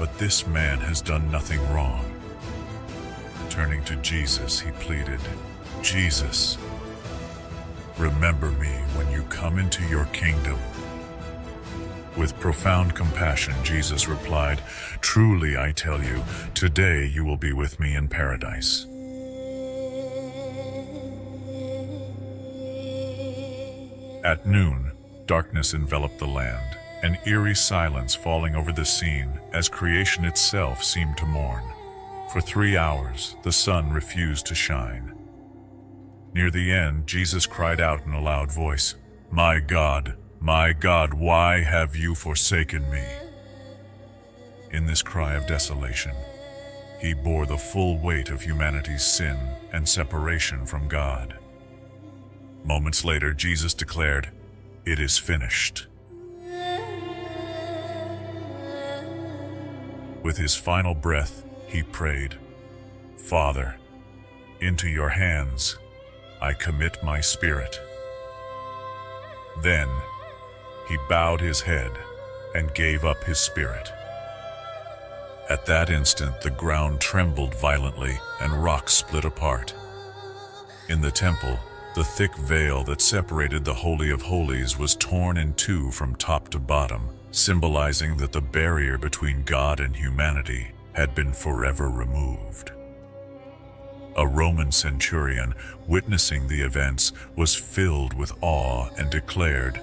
But this man has done nothing wrong. Turning to Jesus, he pleaded, "Jesus, remember me when you come into your kingdom." With profound compassion, Jesus replied, "Truly I tell you, today you will be with me in paradise." At noon, darkness enveloped the land, an eerie silence falling over the scene as creation itself seemed to mourn. For 3 hours, the sun refused to shine. Near the end, Jesus cried out in a loud voice, my God, why have you forsaken me?" In this cry of desolation, he bore the full weight of humanity's sin and separation from God. Moments later, Jesus declared, "It is finished." With his final breath, he prayed, "Father, into your hands I commit my spirit." Then he bowed his head and gave up his spirit. At that instant, the ground trembled violently and rocks split apart. In the temple, the thick veil that separated the Holy of Holies was torn in two from top to bottom, symbolizing that the barrier between God and humanity had been forever removed. A Roman centurion, witnessing the events, was filled with awe and declared,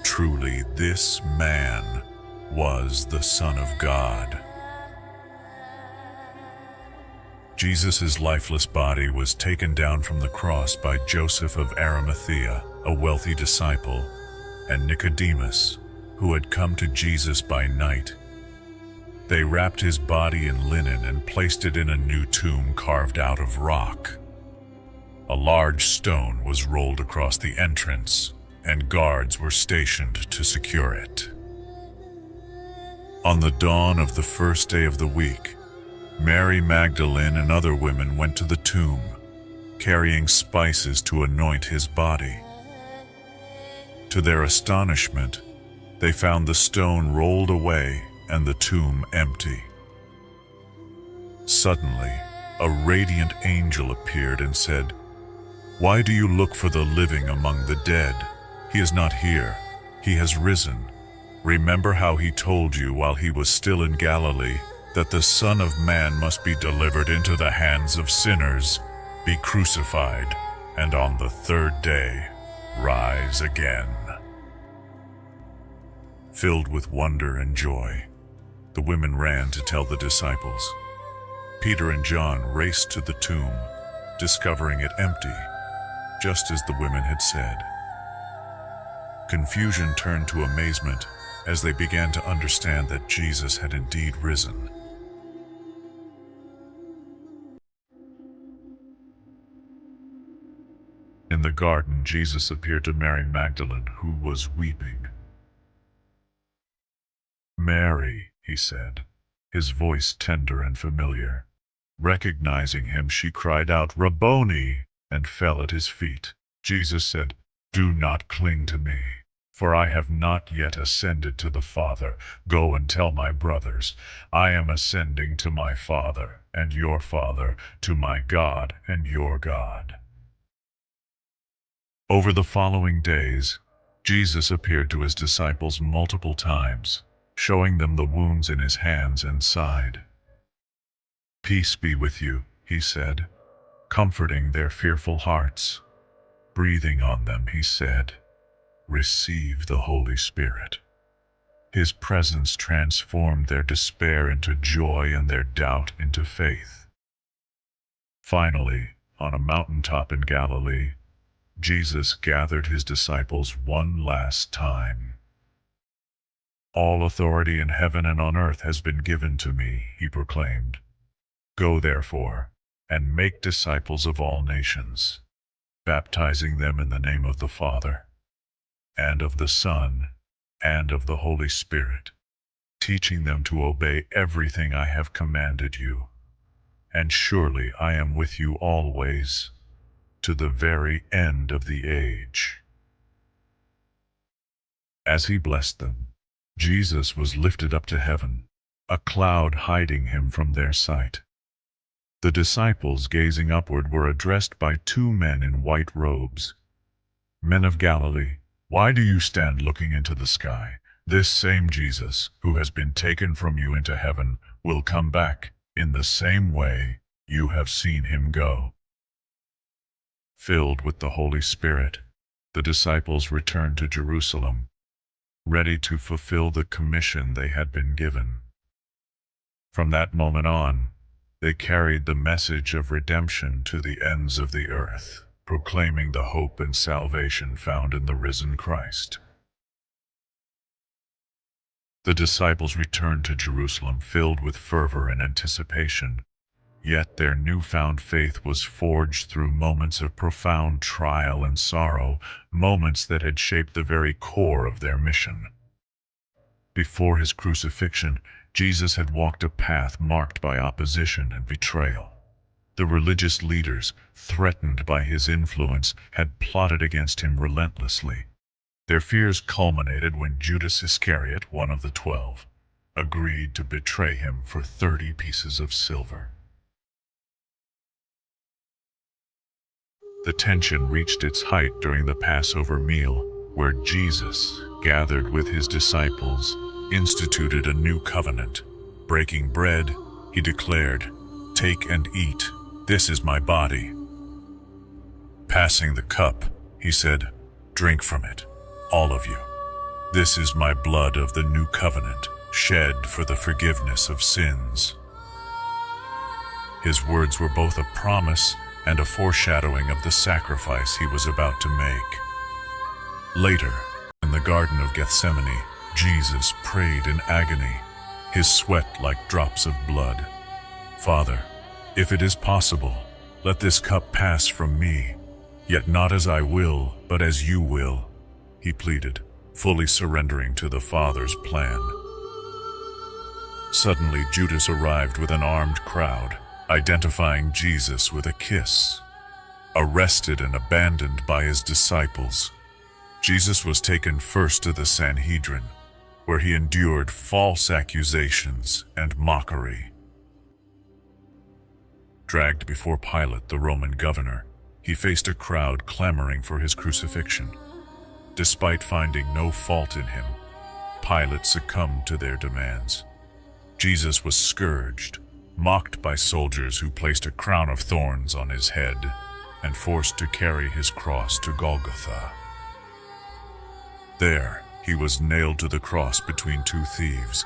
"Truly this man was the Son of God." Jesus' lifeless body was taken down from the cross by Joseph of Arimathea, a wealthy disciple, and Nicodemus, who had come to Jesus by night. They wrapped his body in linen and placed it in a new tomb carved out of rock. A large stone was rolled across the entrance, and guards were stationed to secure it. On the dawn of the first day of the week, Mary Magdalene and other women went to the tomb, carrying spices to anoint his body. To their astonishment, they found the stone rolled away and the tomb empty. Suddenly, a radiant angel appeared and said, "Why do you look for the living among the dead? He is not here. He has risen. Remember how he told you while he was still in Galilee that the Son of Man must be delivered into the hands of sinners, be crucified, and on the third day rise again." Filled with wonder and joy, the women ran to tell the disciples. Peter and John raced to the tomb, discovering it empty, just as the women had said. Confusion turned to amazement as they began to understand that Jesus had indeed risen. In the garden, Jesus appeared to Mary Magdalene, who was weeping. "Mary," he said, his voice tender and familiar. Recognizing him, she cried out, "Rabboni," and fell at his feet. Jesus said, "Do not cling to me, for I have not yet ascended to the Father. Go and tell my brothers, I am ascending to my Father and your Father, to my God and your God." Over the following days, Jesus appeared to his disciples multiple times, showing them the wounds in his hands and side. "Peace be with you," he said, comforting their fearful hearts. Breathing on them, he said, "Receive the Holy Spirit." His presence transformed their despair into joy and their doubt into faith. Finally, on a mountaintop in Galilee, Jesus gathered his disciples one last time. "All authority in heaven and on earth has been given to me," he proclaimed. "Go therefore, and make disciples of all nations, baptizing them in the name of the Father, and of the Son, and of the Holy Spirit, teaching them to obey everything I have commanded you. And surely I am with you always, to the very end of the age." As he blessed them, Jesus was lifted up to heaven, a cloud hiding him from their sight. The disciples, gazing upward, were addressed by two men in white robes. "Men of Galilee, why do you stand looking into the sky? This same Jesus, who has been taken from you into heaven, will come back in the same way you have seen him go." Filled with the Holy Spirit, the disciples returned to Jerusalem, ready to fulfill the commission they had been given. From that moment on, they carried the message of redemption to the ends of the earth, proclaiming the hope and salvation found in the risen Christ. The disciples returned to Jerusalem filled with fervor and anticipation, yet their newfound faith was forged through moments of profound trial and sorrow, moments that had shaped the very core of their mission. Before his crucifixion, Jesus had walked a path marked by opposition and betrayal. The religious leaders, threatened by his influence, had plotted against him relentlessly. Their fears culminated when Judas Iscariot, one of the 12, agreed to betray him for 30 pieces of silver. The tension reached its height during the Passover meal, where Jesus, gathered with his disciples, instituted a new covenant. Breaking bread, he declared, "Take and eat, this is my body." Passing the cup, he said, "Drink from it, all of you. This is my blood of the new covenant, shed for the forgiveness of sins." His words were both a promise and a foreshadowing of the sacrifice he was about to make. Later, in the Garden of Gethsemane, Jesus prayed in agony, his sweat like drops of blood. "Father, if it is possible, let this cup pass from me, yet not as I will, but as you will," he pleaded, fully surrendering to the Father's plan. Suddenly, Judas arrived with an armed crowd, identifying Jesus with a kiss. Arrested and abandoned by his disciples, Jesus was taken first to the Sanhedrin, where he endured false accusations and mockery. Dragged before Pilate, the Roman governor, he faced a crowd clamoring for his crucifixion. Despite finding no fault in him, Pilate succumbed to their demands. Jesus was scourged, mocked by soldiers who placed a crown of thorns on his head, and forced to carry his cross to Golgotha. There, he was nailed to the cross between two thieves,